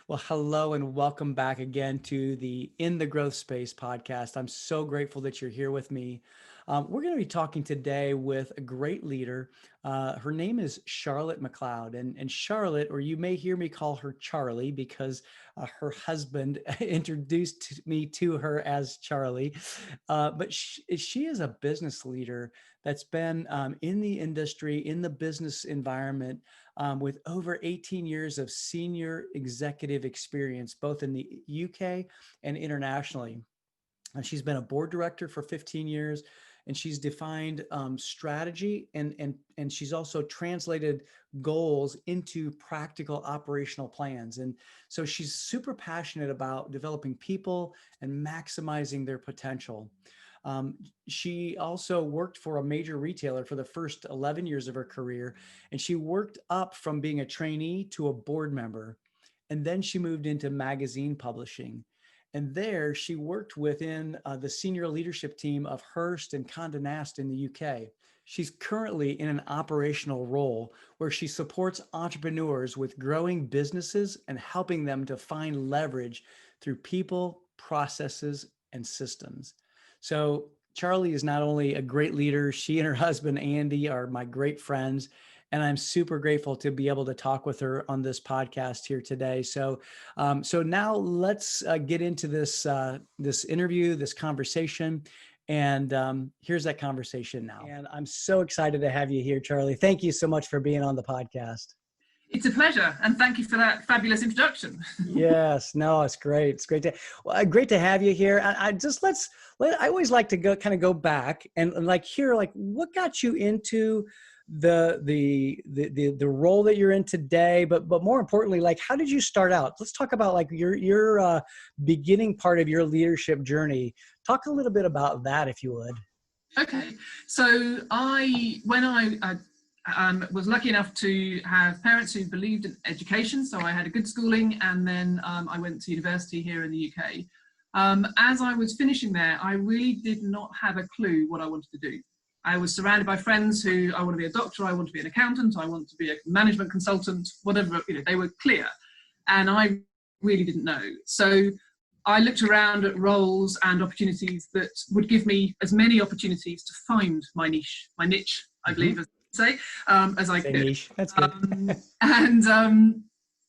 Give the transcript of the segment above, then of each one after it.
Well, hello and welcome back again to the In the Growth Space podcast. I'm so grateful that you're here with me. We're going to be talking today with a great leader. Her name is Charlotte Macleod, and Charlotte, or you may hear me call her Charlie because her husband introduced me to her as Charlie. But she is a business leader that's been in the industry, in the business environment, with over 18 years of senior executive experience, both in the UK and internationally. She's been a board director for 15 years, and she's defined strategy and she's also translated goals into practical operational plans. And so she's super passionate about developing people and maximizing their potential. She also worked for a major retailer for the first 11 years of her career, and she worked up from being a trainee to a board member. And then she moved into magazine publishing. And there she worked within the senior leadership team of Hurst and Conde Nast in the UK. She's currently in an operational role where she supports entrepreneurs with growing businesses and helping them to find leverage through people, processes, and systems. So Charlie is not only a great leader, she and her husband, Andy, are my great friends. And I'm super grateful to be able to talk with her on this podcast here today. So now let's get into this interview, this conversation. And here's that conversation now. And I'm so excited to have you here, Charlie. Thank you so much for being on the podcast. It's a pleasure, and thank you for that fabulous introduction. Yes, no, it's great. It's great to have you here. I always like to go back and like hear like what got you into the role that you're in today, but more importantly, like how did you start out? Let's talk about like your beginning part of your leadership journey. Talk a little bit about that, if you would. Okay, so when I was lucky enough to have parents who believed in education, so I had a good schooling, and then I went to university here in the UK. As I was finishing there, I really did not have a clue what I wanted to do. I was surrounded by friends who, I want to be a doctor, I want to be an accountant, I want to be a management consultant, whatever, they were clear. And I really didn't know. So I looked around at roles and opportunities that would give me as many opportunities to find my niche, I believe, as I could. Niche. That's good. And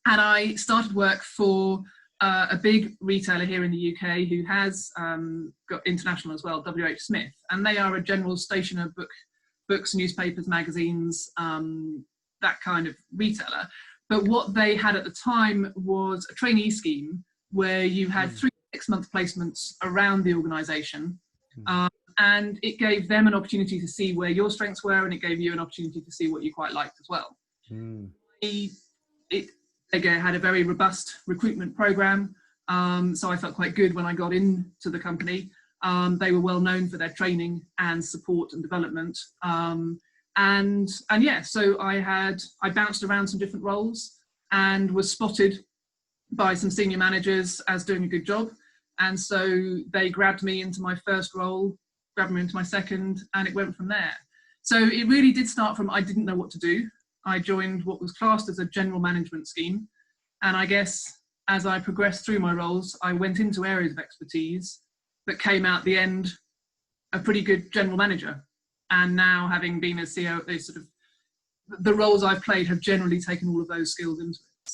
I started work for a big retailer here in the UK who has got international as well, WH Smith, and they are a general stationer, books, newspapers, magazines, that kind of retailer. But what they had at the time was a trainee scheme where you had 3 6-month placements around the organisation. And it gave them an opportunity to see where your strengths were, and it gave you an opportunity to see what you quite liked as well. It again had a very robust recruitment program, so I felt quite good when I got into the company. They were well known for their training and support and development, and yeah, so I bounced around some different roles and was spotted by some senior managers as doing a good job, and so they grabbed me into my first role, grabbed me into my second, and it went from there. So it really did start from I didn't know what to do. I joined what was classed as a general management scheme. And I guess as I progressed through my roles, I went into areas of expertise that came out the end a pretty good general manager. And now, having been a CEO, the roles I've played have generally taken all of those skills into it.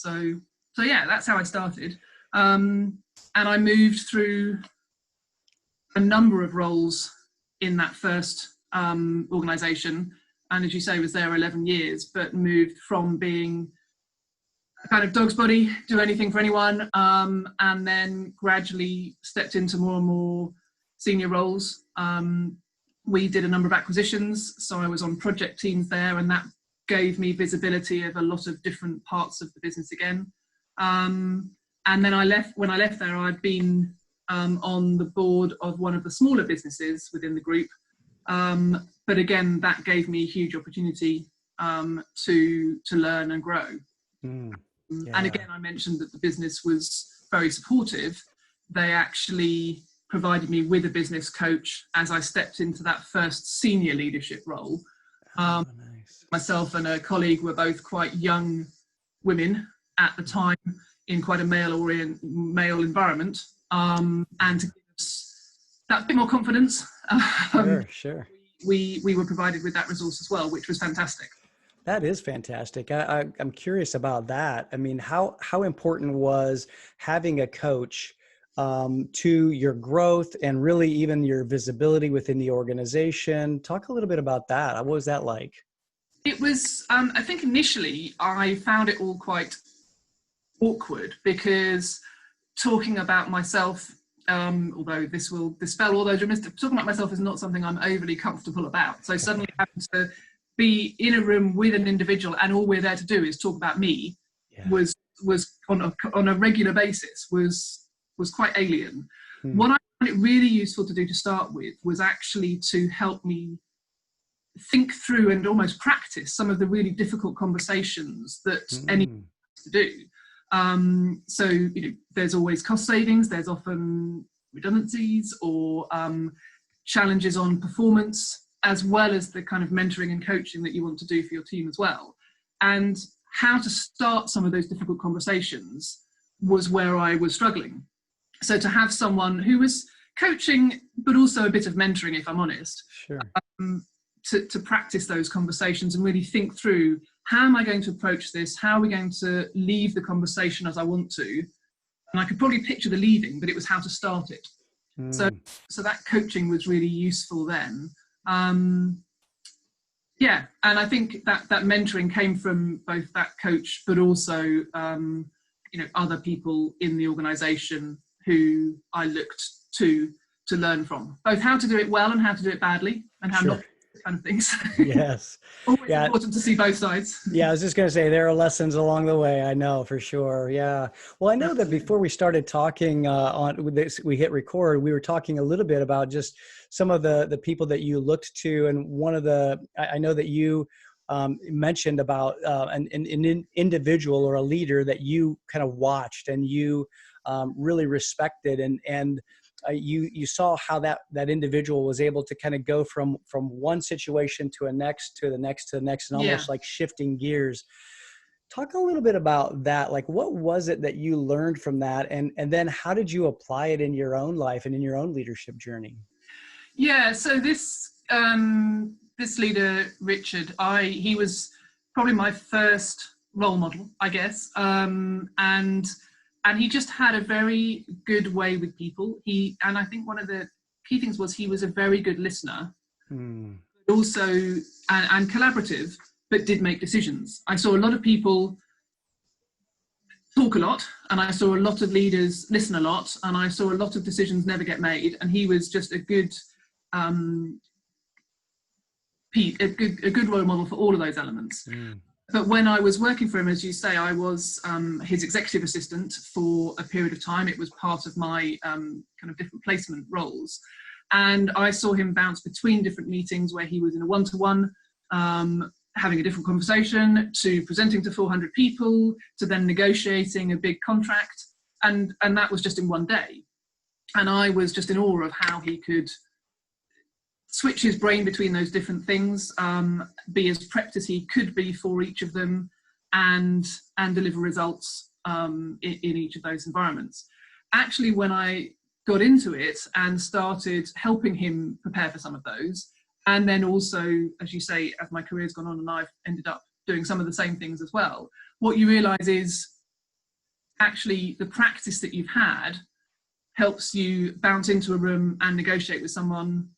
So yeah, that's how I started. And I moved through a number of roles in that first organisation, and as you say, was there 11 years, but moved from being a kind of dog's body, do anything for anyone, and then gradually stepped into more and more senior roles. We did a number of acquisitions, so I was on project teams there, and that gave me visibility of a lot of different parts of the business again. And then when I left there, I'd been on the board of one of the smaller businesses within the group. But again, that gave me a huge opportunity to learn and grow. Yeah. And again, I mentioned that the business was very supportive. They actually provided me with a business coach as I stepped into that first senior leadership role. Nice. Myself and a colleague were both quite young women at the time, in quite a male environment, and to give us that bit more confidence. Sure. We were provided with that resource as well, which was fantastic. That is fantastic. I'm curious about that. I mean, how important was having a coach to your growth and really even your visibility within the organization? Talk a little bit about that. What was that like? It was, I think initially I found it all quite awkward, because talking about myself, although this will dispel all those rumors, talking about myself is not something I'm overly comfortable about. So suddenly having to be in a room with an individual and all we're there to do is talk about me, was on a regular basis was quite alien. What I found it really useful to do to start with was actually to help me think through and almost practice some of the really difficult conversations that anyone has to do. So, there's always cost savings, there's often redundancies or challenges on performance, as well as the kind of mentoring and coaching that you want to do for your team as well. And how to start some of those difficult conversations was where I was struggling. So to have someone who was coaching, but also a bit of mentoring, if I'm honest, Sure. To practice those conversations and really think through, how am I going to approach this? How are we going to leave the conversation as I want to? And I could probably picture the leaving, but it was how to start it. So that coaching was really useful then. And I think that mentoring came from both that coach, but also, other people in the organization who I looked to learn from, both how to do it well and how to do it badly, and how not to do kind of things. Yes. Always important to see both sides. Yeah, I was just going to say there are lessons along the way. I know for sure. Yeah. Well, I know that before we started talking on with this, we hit record, we were talking a little bit about just some of the people that you looked to. And one of the, I know that you mentioned about an individual or a leader that you kind of watched and you really respected, and you saw how that individual was able to kind of go from one situation to the next, and almost like shifting gears. Talk a little bit about that. Like, what was it that you learned from that? And then how did you apply it in your own life and in your own leadership journey? Yeah, so this leader, Richard, he was probably my first role model, I guess. And he just had a very good way with people. And I think one of the key things was he was a very good listener, but also and collaborative, but did make decisions. I saw a lot of people talk a lot, and I saw a lot of leaders listen a lot, and I saw a lot of decisions never get made. And he was just a good role model for all of those elements. But when I was working for him, as you say, I was his executive assistant for a period of time. It was part of my kind of different placement roles. And I saw him bounce between different meetings where he was in a one-to-one, having a different conversation, to presenting to 400 people, to then negotiating a big contract. And that was just in one day. And I was just in awe of how he could switch his brain between those different things, be as prepped as he could be for each of them, and deliver results in each of those environments. Actually, when I got into it and started helping him prepare for some of those, and then also, as you say, as my career's gone on and I've ended up doing some of the same things as well, what you realize is actually the practice that you've had helps you bounce into a room and negotiate with someone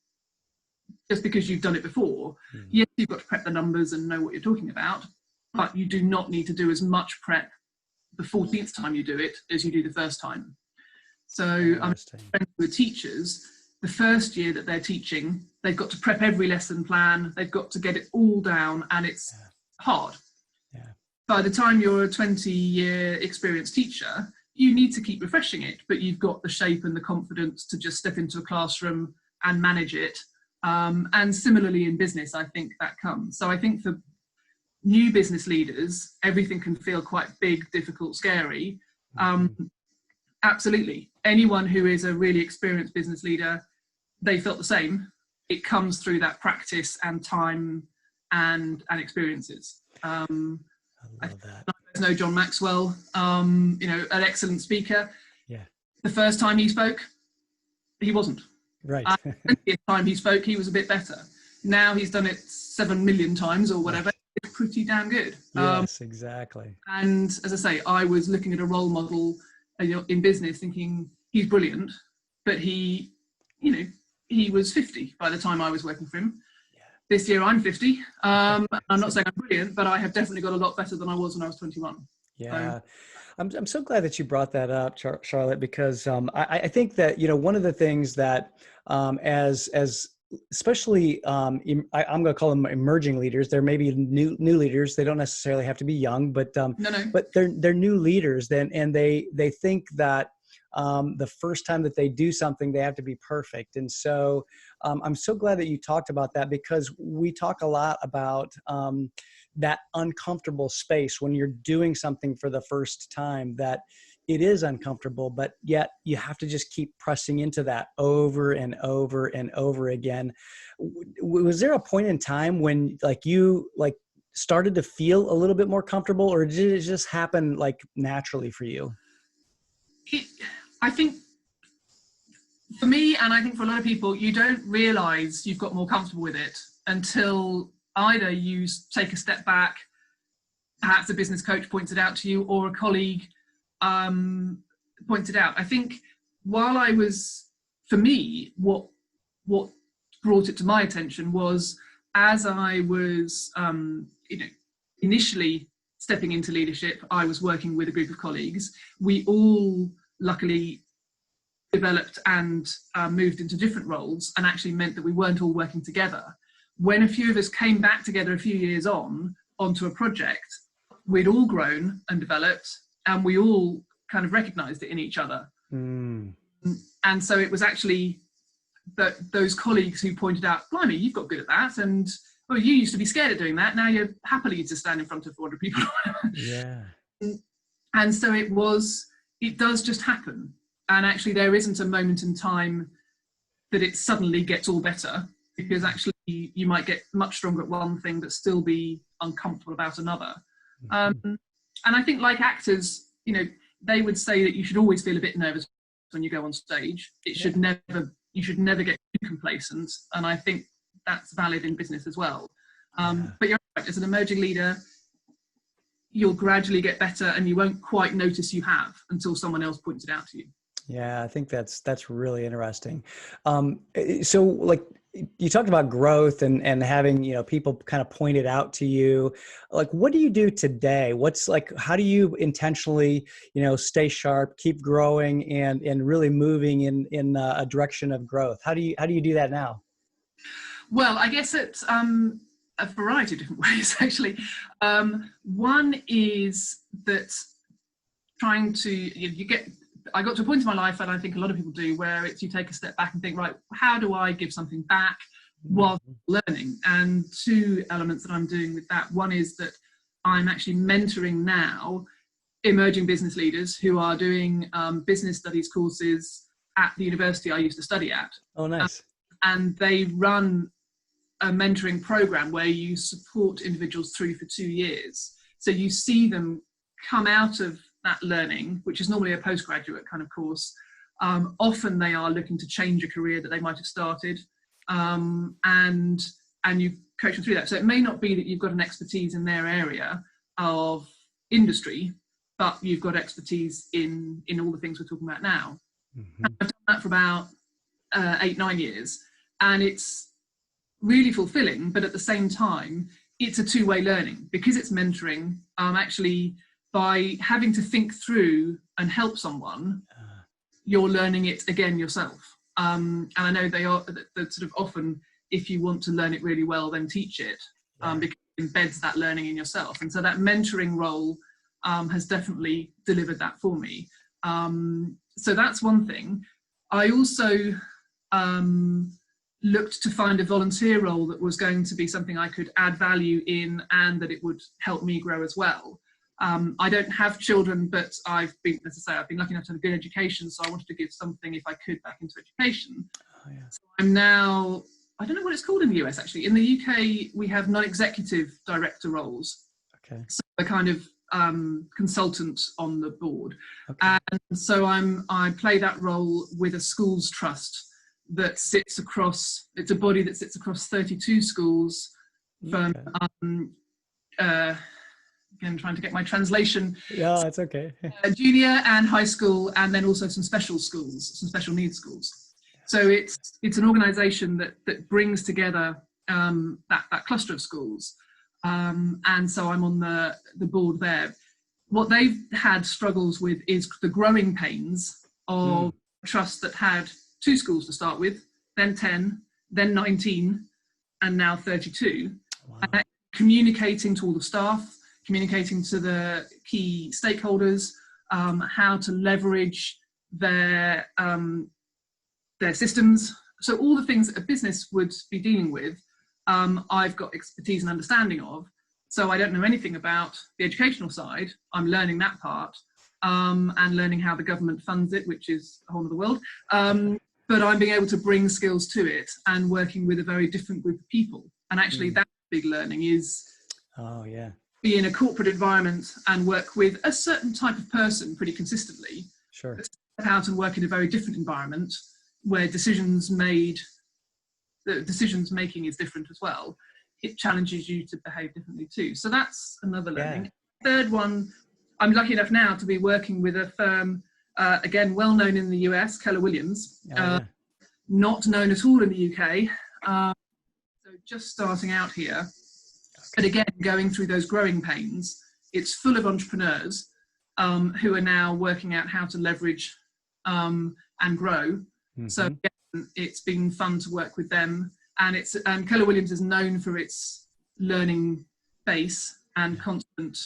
just because you've done it before. Yes, you've got to prep the numbers and know what you're talking about, but you do not need to do as much prep the 14th time you do it as you do the first time. So I'm friends with teachers, the first year that they're teaching, they've got to prep every lesson plan, they've got to get it all down, and it's hard. By the time you're a 20-year experienced teacher, you need to keep refreshing it, but you've got the shape and the confidence to just step into a classroom and manage it. And similarly in business, I think that comes. So I think for new business leaders, everything can feel quite big, difficult, scary. Absolutely. Anyone who is a really experienced business leader, they felt the same. It comes through that practice and time and experiences. I love that. know John Maxwell, you know, an excellent speaker. Yeah. The first time he spoke, he wasn't. Right. The time he spoke, he was a bit better. Now he's done it 7 million times or whatever. It's pretty damn good. Yes, exactly. And as I say, I was looking at a role model, you know, in business, thinking he's brilliant, but he, you know, he was 50 by the time I was working for him. This year I'm 50. I'm not saying I'm brilliant, but I have definitely got a lot better than I was when I was 21. Yeah. I'm so glad that you brought that up, Charlotte, because I think that, you know, one of the things that as especially I'm going to call them emerging leaders. There may be new leaders. They don't necessarily have to be young, but but they're new leaders. And they think that the first time that they do something, they have to be perfect. And so I'm so glad that you talked about that, because we talk a lot about that uncomfortable space when you're doing something for the first time, that it is uncomfortable, but yet you have to just keep pressing into that over and over and over again. Was there a point in time when you started to feel a little bit more comfortable, or did it just happen like naturally for you? I think for me, and I think for a lot of people, you don't realize you've got more comfortable with it until either you take a step back, perhaps a business coach points it out to you, or a colleague pointed out. I think while I was, for me, what brought it to my attention was, as I was, initially stepping into leadership, I was working with a group of colleagues. We all luckily developed and moved into different roles, and actually meant that we weren't all working together. When a few of us came back together a few years onto a project, we'd all grown and developed, and we all kind of recognized it in each other. And so it was actually those colleagues who pointed out, blimey, you've got good at that, and well, you used to be scared of doing that, now you're happily to stand in front of 400 people. Yeah. And so it does just happen. And actually there isn't a moment in time that it suddenly gets all better, because actually you might get much stronger at one thing but still be uncomfortable about another. And I think, like actors, you know, they would say that you should always feel a bit nervous when you go on stage. You should never get too complacent. And I think that's valid in business as well. But you're right, as an emerging leader, you'll gradually get better, and you won't quite notice you have until someone else points it out to you. Yeah, I think that's really interesting. So like you talked about growth and having, you know, people kind of point it out to you. Like, what do you do today? How do you intentionally, you know, stay sharp, keep growing, and really moving in a direction of growth? How do you do that now? Well, I guess it's a variety of different ways, actually. One is that trying to, I got to a point in my life, and I think a lot of people do, where it's you take a step back and think, right, how do I give something back while learning? And two elements that I'm doing with that. One is that I'm actually mentoring now emerging business leaders who are doing business studies courses at the university I used to study at. Oh, nice. And they run a mentoring program where you support individuals through for 2 years. So you see them come out of that learning, which is normally a postgraduate kind of course. Often they are looking to change a career that they might have started, and you coach them through that. So it may not be that you've got an expertise in their area of industry, but you've got expertise in all the things we're talking about now. And I've done that for about 8-9 years, and it's really fulfilling. But at the same time, it's a two-way learning, because it's mentoring. Actually, by having to think through and help someone, you're learning it again yourself. And I know that sort of often, if you want to learn it really well, then teach it, because it embeds that learning in yourself. And so that mentoring role has definitely delivered that for me. So that's one thing. I also looked to find a volunteer role that was going to be something I could add value in, and that it would help me grow as well. I don't have children, but I've been lucky enough to have a good education, so I wanted to give something, if I could, back into education. Oh, yeah. So I'm now, I don't know what it's called in the US actually. In the UK, we have non-executive director roles. Okay. So they're kind of consultant on the board. Okay. And so I play that role with a schools trust that sits across, it's a body that sits across 32 schools from, again, trying to get my translation. Yeah, it's okay. Junior and high school, and then also some special schools, some special needs schools. So it's an organisation that brings together that cluster of schools. And so I'm on the board there. What they've had struggles with is the growing pains of a trust that had 2 schools to start with, then 10, then 19, and now 32. Wow. And communicating to all the staff, communicating to the key stakeholders, how to leverage their systems. So all the things that a business would be dealing with, I've got expertise and understanding of. So I don't know anything about the educational side. I'm learning that part, and learning how the government funds it, which is a whole other world. But I'm being able to bring skills to it and working with a very different group of people. And actually that big learning is be in a corporate environment and work with a certain type of person pretty consistently. Sure. Step out and work in a very different environment where decision making is different as well. It challenges you to behave differently too. So that's another learning. Third one, I'm lucky enough now to be working with a firm, again, well known in the US, Keller Williams, not known at all in the UK. So just starting out here, but again, going through those growing pains. It's full of entrepreneurs who are now working out how to leverage and grow. So again, it's been fun to work with them. And Keller Williams is known for its learning base and constant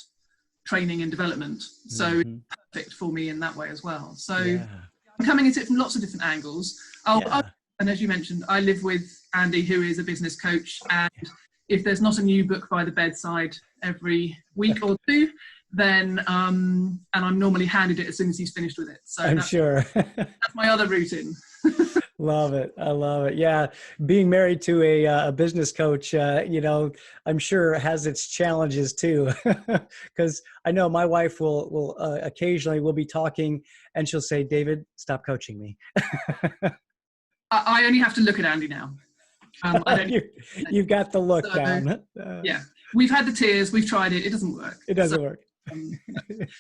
training and development. So it's perfect for me in that way as well. So I'm coming at it from lots of different angles. And as you mentioned, I live with Andy, who is a business coach. And if there's not a new book by the bedside every week or two, then, and I'm normally handed it as soon as he's finished with it. So I'm sure. That's my other routine. Love it. I love it. Yeah. Being married to a business coach, I'm sure has its challenges too, because I know my wife will occasionally we'll be talking and she'll say, David, stop coaching me. I only have to look at Andy now. You've got the look down. Yeah. We've had the tears. We've tried it. It doesn't work. It doesn't work.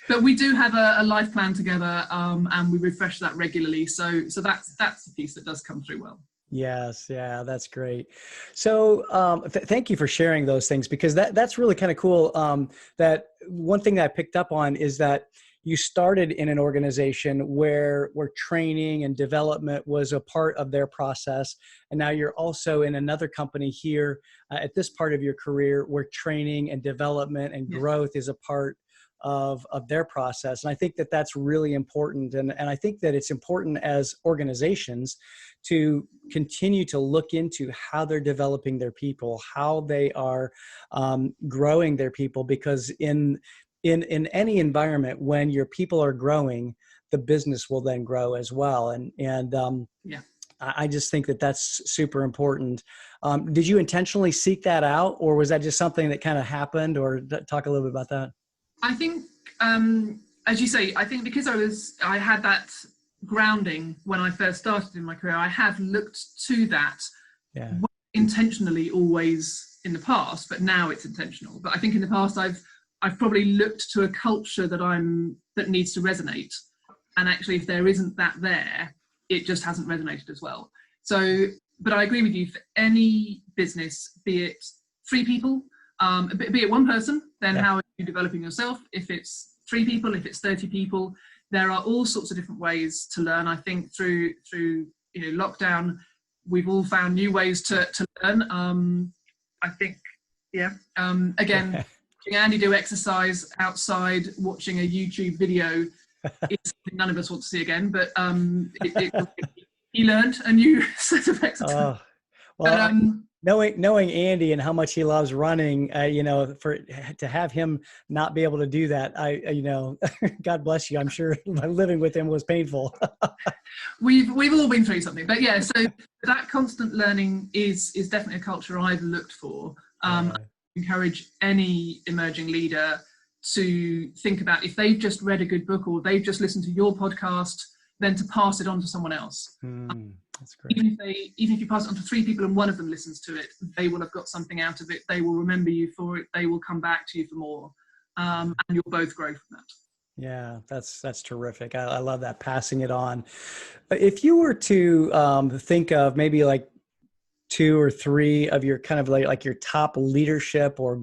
But we do have a life plan together, and we refresh that regularly. So that's the piece that does come through well. Yes. Yeah, that's great. So thank you for sharing those things, because that's really kind of cool. That one thing that I picked up on is that you started in an organization where training and development was a part of their process. And now you're also in another company here at this part of your career where training and development and growth is a part of their process. And I think that that's really important. And I think that it's important as organizations to continue to look into how they're developing their people, how they are growing their people, because in any environment, when your people are growing, the business will then grow as well. And I just think that that's super important. Did you intentionally seek that out, or was that just something that kind of happened? Or talk a little bit about that. I think, as you say, I think because I had that grounding when I first started in my career, I have looked to that intentionally always in the past, but now it's intentional. But I think in the past I've probably looked to a culture that needs to resonate. And actually, if there isn't that there, it just hasn't resonated as well. So, but I agree with you, for any business, be it 3 people, be it 1 person, then how are you developing yourself? If it's 3 people, if it's 30 people, there are all sorts of different ways to learn. I think through lockdown, we've all found new ways to learn. I think, again, watching Andy do exercise outside, watching a YouTube video is something none of us want to see again, but he learned a new set of exercise. Knowing Andy and how much he loves running, to have him not be able to do that, God bless you. I'm sure living with him was painful. We've all been through something, but so that constant learning is definitely a culture I've looked for. I encourage any emerging leader to think about, if they've just read a good book or they've just listened to your podcast, then to pass it on to someone else. That's great. Even if you pass it on to 3 people and one of them listens to it, they will have got something out of it. They will remember you for it. They will come back to you for more, and you'll both grow from that. Yeah, that's terrific. I love that, passing it on. If you were to think of maybe like 2 or 3 of your kind of like your top leadership or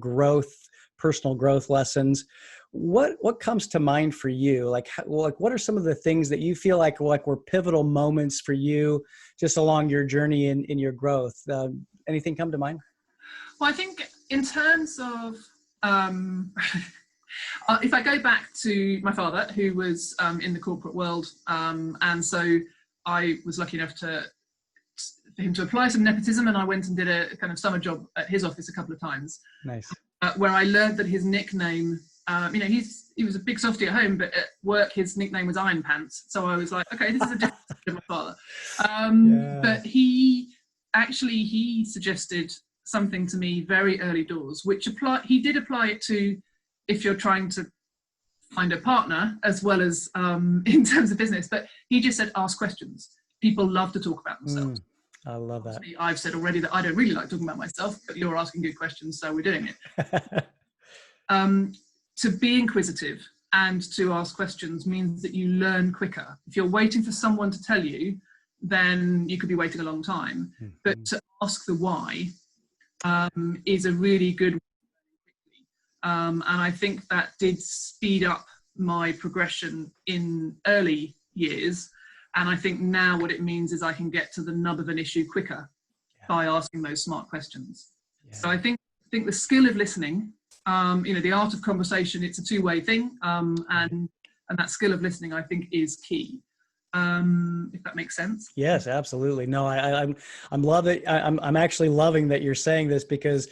personal growth lessons, what comes to mind for you? Like what are some of the things that you feel like were pivotal moments for you just along your journey in your growth? Anything come to mind? Well, I think in terms of, if I go back to my father, who was in the corporate world, and so I was lucky enough for him to apply some nepotism, and I went and did a kind of summer job at his office a couple of times. Nice. Where I learned that his nickname, he was a big softie at home, but at work his nickname was Iron Pants. So I was like, okay, this is a different side of my father. But he suggested something to me very early doors, which he did apply it to if you're trying to find a partner as well as in terms of business. But he just said, ask questions. People love to talk about themselves. I love that. I've said already that I don't really like talking about myself, but you're asking good questions, so we're doing it. To be inquisitive and to ask questions means that you learn quicker. If you're waiting for someone to tell you, then you could be waiting a long time. Mm-hmm. But to ask the why is a really good way. And I think that did speed up my progression in early years. And I think now what it means is I can get to the nub of an issue quicker by asking those smart questions. Yeah. So I think the skill of listening, the art of conversation, it's a two-way thing. And that skill of listening, I think, is key. If that makes sense. Yes, absolutely. No, I'm loving. I'm actually loving that you're saying this, because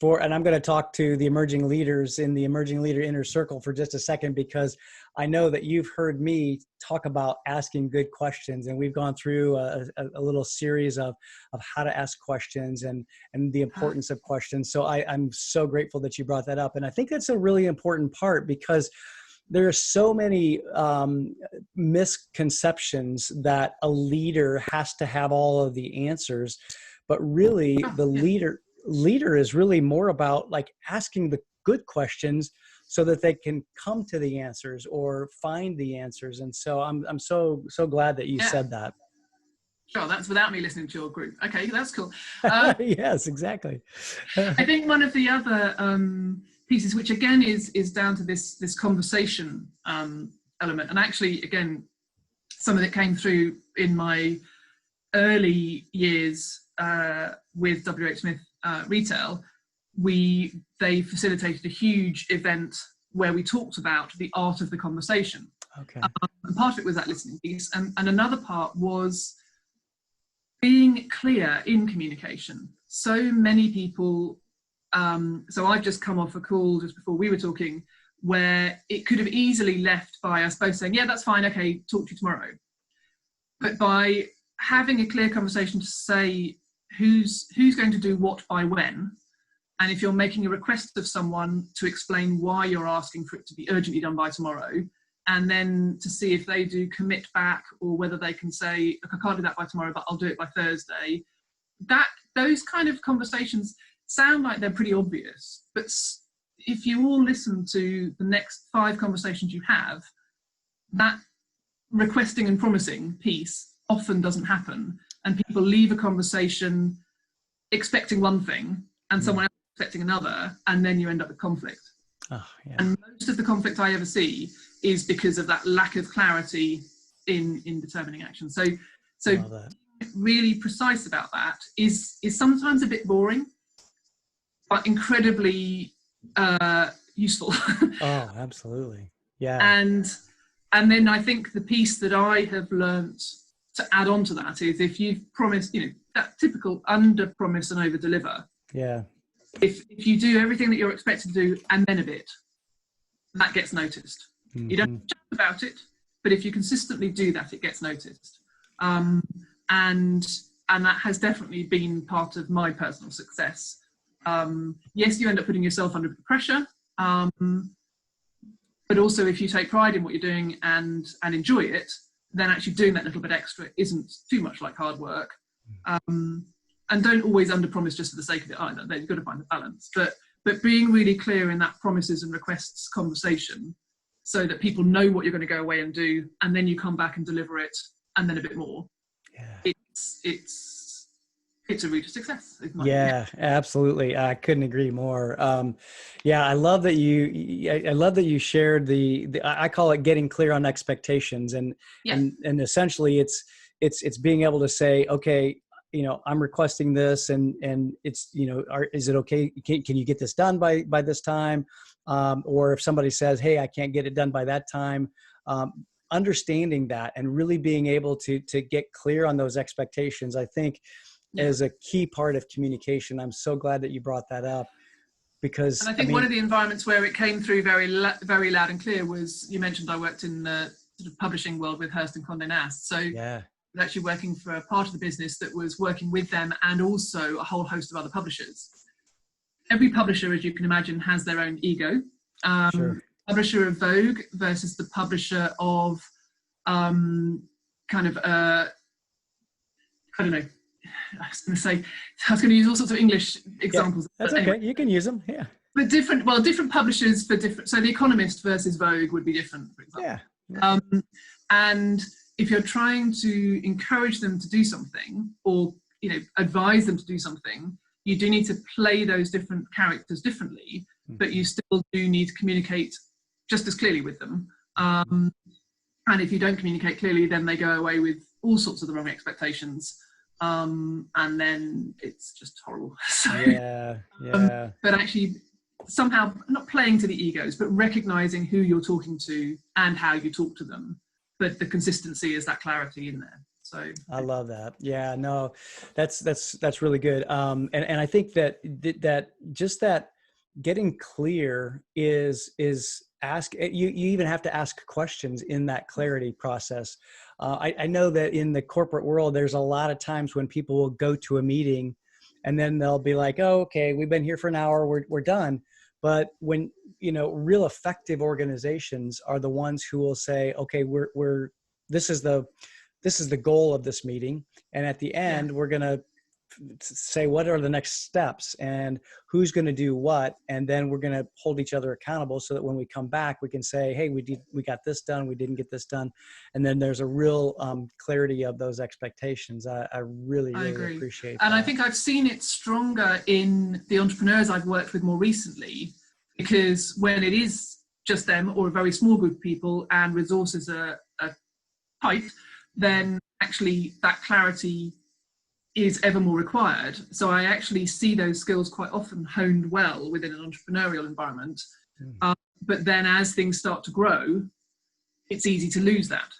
and I'm going to talk to the emerging leaders in the emerging leader inner circle for just a second, because I know that you've heard me talk about asking good questions, and we've gone through a little series of how to ask questions and the importance of questions. So I'm so grateful that you brought that up. And I think that's a really important part, because there are so many misconceptions that a leader has to have all of the answers, but really the leader is really more about like asking the good questions so that they can come to the answers or find the answers. And so I'm so glad that you said that. Sure, that's without me listening to your group. Okay, that's cool. Yes, exactly. I think one of the other pieces, which again is down to this conversation element, and actually again some of it came through in my early years with WH Smith Retail. They facilitated a huge event where we talked about the art of the conversation. Okay. And part of it was that listening piece, and another part was being clear in communication. So many people, so I've just come off a call just before we were talking, where it could have easily left by us both saying, yeah, that's fine, okay, talk to you tomorrow. But by having a clear conversation to say who's going to do what by when, and if you're making a request of someone, to explain why you're asking for it to be urgently done by tomorrow, and then to see if they do commit back, or whether they can say, look, I can't do that by tomorrow, but I'll do it by Thursday. Those kind of conversations sound like they're pretty obvious, but if you all listen to the next 5 conversations you have, that requesting and promising piece often doesn't happen, and people leave a conversation expecting one thing and someone else expecting another, and then you end up with conflict. Oh, yeah. And most of the conflict I ever see is because of that lack of clarity in determining action. So really precise about that is sometimes a bit boring, but incredibly useful. Oh, absolutely. Yeah. And then I think the piece that I have learnt to add on to that is, if you've promised, that typical under promise and over deliver. Yeah. If you do everything that you're expected to do and then a bit, that gets noticed. Mm-hmm. You don't chat about it, but if you consistently do that, it gets noticed. And that has definitely been part of my personal success. Yes, you end up putting yourself under pressure, but also if you take pride in what you're doing and enjoy it, then actually doing that little bit extra isn't too much like hard work. And don't always underpromise just for the sake of it either. You've got to find the balance. But being really clear in that promises and requests conversation, so that people know what you're going to go away and do, and then you come back and deliver it, and then a bit more. Yeah. It's a route to success. Yeah, absolutely. I couldn't agree more. Yeah, I love that you shared I call it getting clear on expectations, and essentially it's being able to say, okay, I'm requesting this, and it's, is it okay? Can you get this done by this time? Or if somebody says, hey, I can't get it done by that time, understanding that and really being able to get clear on those expectations, I think is a key part of communication. I'm so glad that you brought that up, because and I think one of the environments where it came through very loud and clear was, you mentioned I worked in the sort of publishing world with Hurst and Conde Nast. So actually working for a part of the business that was working with them and also a whole host of other publishers. Every publisher, as you can imagine, has their own ego. Sure. Publisher of Vogue versus the publisher of I don't know. I was going to use all sorts of English examples. Yeah, that's okay. You can use them. Yeah. But different publishers for different. So The Economist versus Vogue would be different, for example. Yeah. And if you're trying to encourage them to do something, or advise them to do something, you do need to play those different characters differently, but you still do need to communicate just as clearly with them. And if you don't communicate clearly, then they go away with all sorts of the wrong expectations. And then it's just horrible. So, but actually somehow not playing to the egos, but recognizing who you're talking to and how you talk to them. But the consistency is that clarity in there. So I love that. Yeah, no, that's really good. And I think that just that getting clear is you even have to ask questions in that clarity process. I know that in the corporate world, there's a lot of times when people will go to a meeting and then they'll be like, oh, okay, we've been here for an hour, we're done. But when, real effective organizations are the ones who will say, okay, this is the goal of this meeting. And at the end, we're going to say, what are the next steps and who's going to do what? And then we're going to hold each other accountable so that when we come back, we can say, hey, we got this done. We didn't get this done. And then there's a real clarity of those expectations. I really appreciate that. And I think I've seen it stronger in the entrepreneurs I've worked with more recently, because when it is just them or a very small group of people and resources are tight, then actually that clarity is ever more required. So I actually see those skills quite often honed well within an entrepreneurial environment. But then as things start to grow, it's easy to lose that.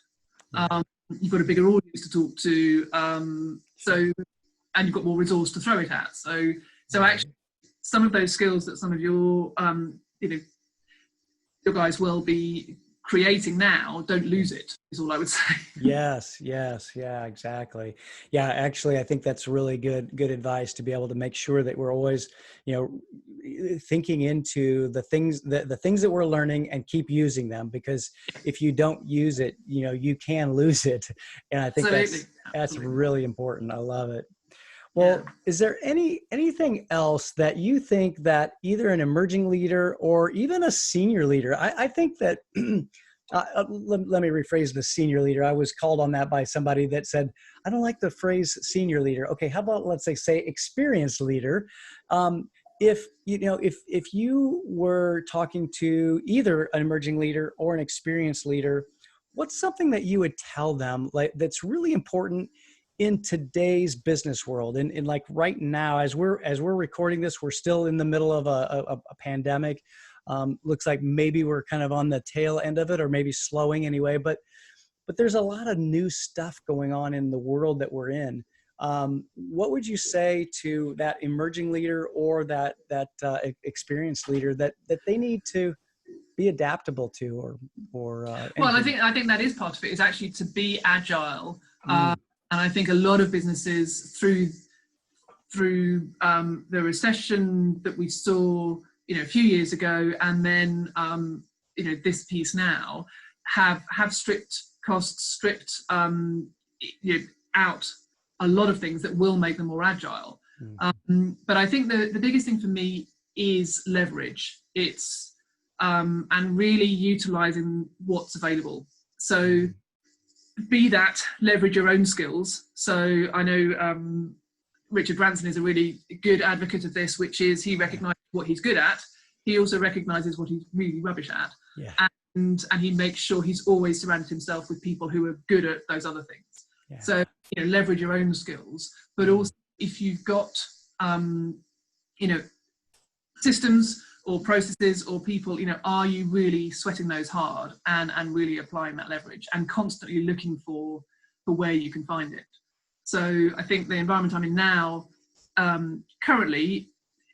You've got a bigger audience to talk to, and you've got more resource to throw it at. So actually some of those skills that some of your guys will be creating now, don't lose it, is all I would say. Yes. Yeah, exactly. Yeah, actually, I think that's really good advice, to be able to make sure that we're always, thinking into the things that we're learning and keep using them, because if you don't use it, you can lose it. And I think that's really important. I love it. Well, is there anything else that you think that either an emerging leader or even a senior leader, I think that, let me rephrase the senior leader. I was called on that by somebody that said, I don't like the phrase senior leader. Okay, how about let's say experienced leader? If you were talking to either an emerging leader or an experienced leader, what's something that you would tell them that's really important in today's business world? And like right now, as we're recording this, we're still in the middle of a pandemic. Looks like maybe we're kind of on the tail end of it, or maybe slowing anyway, but there's a lot of new stuff going on in the world that we're in. What would you say to that emerging leader or that experienced leader that they need to be adaptable to, or well, I think that is part of it, is actually to be agile. And I think a lot of businesses through the recession that we saw, a few years ago, and then this piece now, have strict costs, strict out a lot of things that will make them more agile. But I think the biggest thing for me is leverage. It's and really utilizing what's available. So be that leverage your own skills. So I know Richard Branson is a really good advocate of this, which is he recognizes what he's good at. He also recognizes what he's really rubbish at. Yeah. And he makes sure he's always surrounded himself with people who are good at those other things. Yeah. So, leverage your own skills, but also if you've got, systems or processes or people, are you really sweating those hard and really applying that leverage and constantly looking for where you can find it? So I think the environment I'm in now, currently,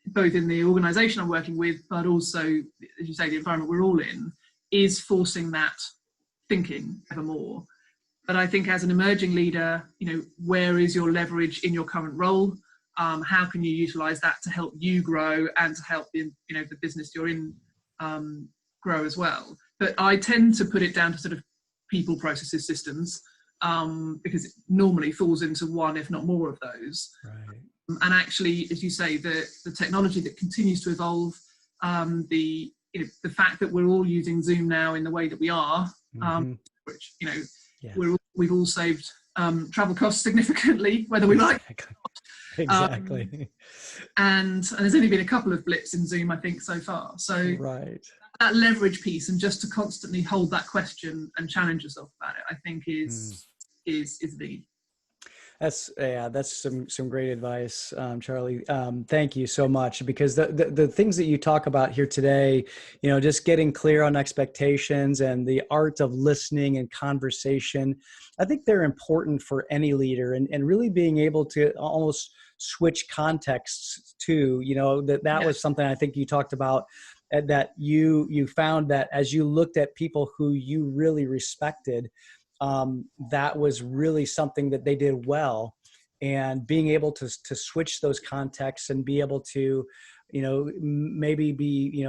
both in the organisation I'm working with, but also, as you say, the environment we're all in, is forcing that thinking ever more. But I think as an emerging leader, where is your leverage in your current role? How can you utilise that to help you grow and to help the business you're in grow as well? But I tend to put it down to sort of people, processes, systems, because it normally falls into one, if not more, of those. Right. And actually, as you say, the technology that continues to evolve, the fact that we're all using Zoom now in the way that we are, which we've all saved travel costs significantly, whether we like it or not. Exactly. And there's only been a couple of blips in Zoom, I think, so far. So that leverage piece, and just to constantly hold that question and challenge yourself about it, I think is the. That's some great advice, Charlie. Thank you so much, because the things that you talk about here today, just getting clear on expectations and the art of listening and conversation, I think they're important for any leader, and really being able to almost switch contexts too. That was something I think you talked about, that you found that as you looked at people who you really respected, that was really something that they did well, and being able to switch those contexts and be able to, maybe be,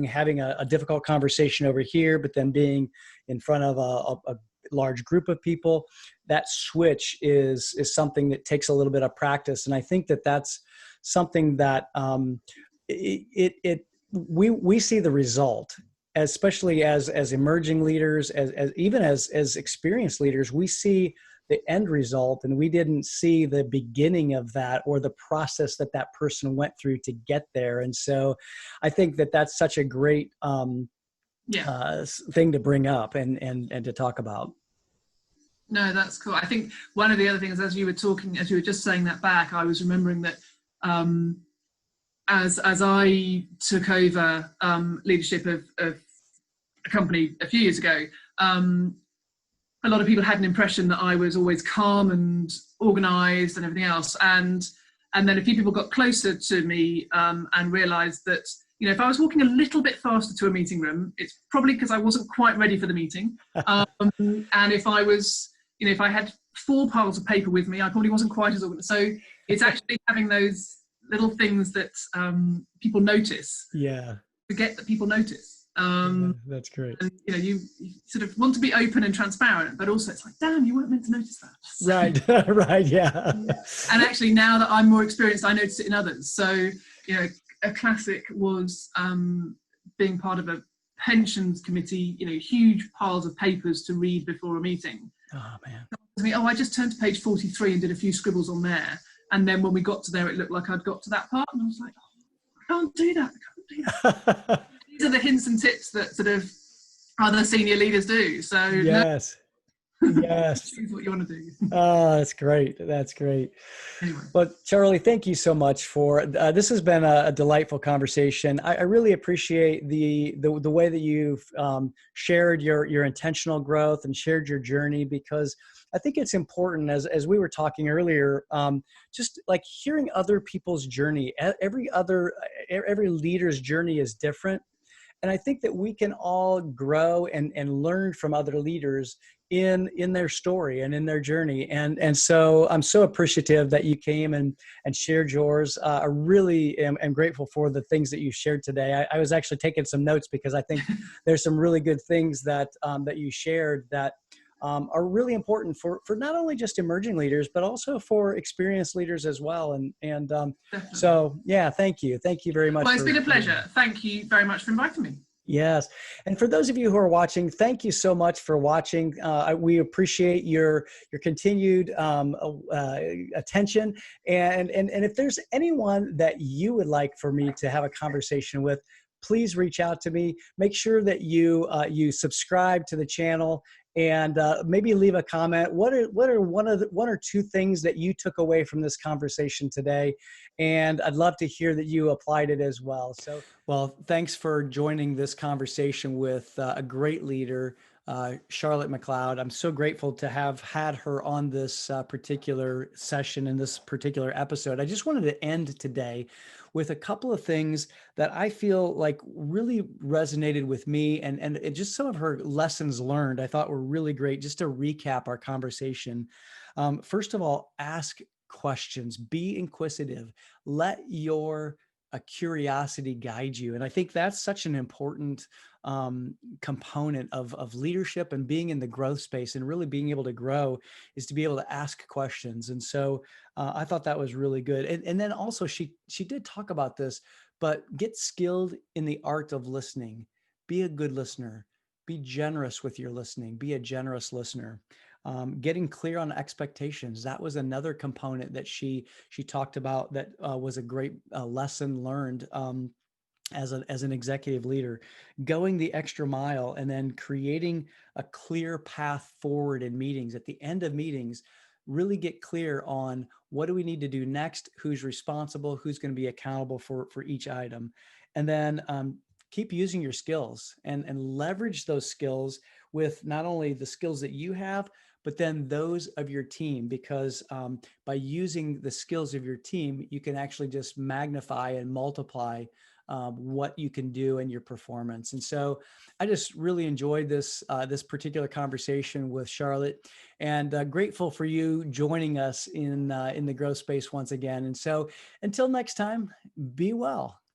having a difficult conversation over here, but then being in front of a large group of people, that switch is something that takes a little bit of practice. And I think that that's something that we see the result, especially as emerging leaders, as experienced leaders. We see the end result, and we didn't see the beginning of that or the process that person went through to get there. And so I think that that's such a great thing to bring up and to talk about. No, that's cool. I think one of the other things, as you were just saying that back, I was remembering that as I took over leadership of a company a few years ago, a lot of people had an impression that I was always calm and organised and everything else. And then a few people got closer to me and realised that, if I was walking a little bit faster to a meeting room, it's probably because I wasn't quite ready for the meeting. And if I was, if I had 4 piles of paper with me, I probably wasn't quite as organised. So it's actually having those little things that people notice. Yeah. Forget that people notice. That's great. And you sort of want to be open and transparent, but also it's like, damn, you weren't meant to notice that. Right. Right. Yeah. And actually, now that I'm more experienced, I notice it in others. So a classic was being part of a pensions committee. Huge piles of papers to read before a meeting. Oh man. I just turned to page 43 and did a few scribbles on there. And then when we got to there, it looked like I'd got to that part, and I was like, I can't do that. These are the hints and tips that sort of other senior leaders do. So yes. Choose what you want to do. Oh, that's great. That's great. Anyway. Well, Charlie, thank you so much for this. Has been a delightful conversation. I really appreciate the way that you've shared your intentional growth and shared your journey, because I think it's important, as we were talking earlier, just like hearing other people's journey. Every leader's journey is different. And I think that we can all grow and learn from other leaders in their story and in their journey. And so I'm so appreciative that you came and shared yours. I really am grateful for the things that you shared today. I was actually taking some notes because I think there's some really good things that that you shared that are really important for not only just emerging leaders, but also for experienced leaders as well. And Definitely. so, yeah, thank you. Thank you very much Well, it's been a for being pleasure. here. Thank you very much for inviting me. Yes. And for those of you who are watching, thank you so much for watching. We appreciate your continued attention. And if there's anyone that you would like for me to have a conversation with, please reach out to me. Make sure that you subscribe to the channel and maybe leave a comment. What are one or two things that you took away from this conversation today? And I'd love to hear that you applied it as well. So, well, thanks for joining this conversation with a great leader, Charlotte Macleod. I'm so grateful to have had her on this particular session in this particular episode. I just wanted to end today with a couple of things that I feel like really resonated with me, and just some of her lessons learned I thought were really great. Just to recap our conversation. First of all, ask questions, be inquisitive, let your a curiosity guide you. And I think that's such an important component of leadership and being in the growth space and really being able to grow is to be able to ask questions. And so I thought that was really good. And then also she did talk about this, but get skilled in the art of listening. Be a good listener. Be generous with your listening. Be a generous listener. Getting clear on expectations. That was another component that she talked about that was a great lesson learned as an executive leader. Going the extra mile and then creating a clear path forward in meetings. At the end of meetings, really get clear on what do we need to do next, who's responsible, who's going to be accountable for each item. And then keep using your skills and leverage those skills with not only the skills that you have, but then those of your team, because by using the skills of your team, you can actually just magnify and multiply what you can do in your performance. And so I just really enjoyed this particular conversation with Charlotte, and grateful for you joining us in the growth space once again. And so until next time, be well.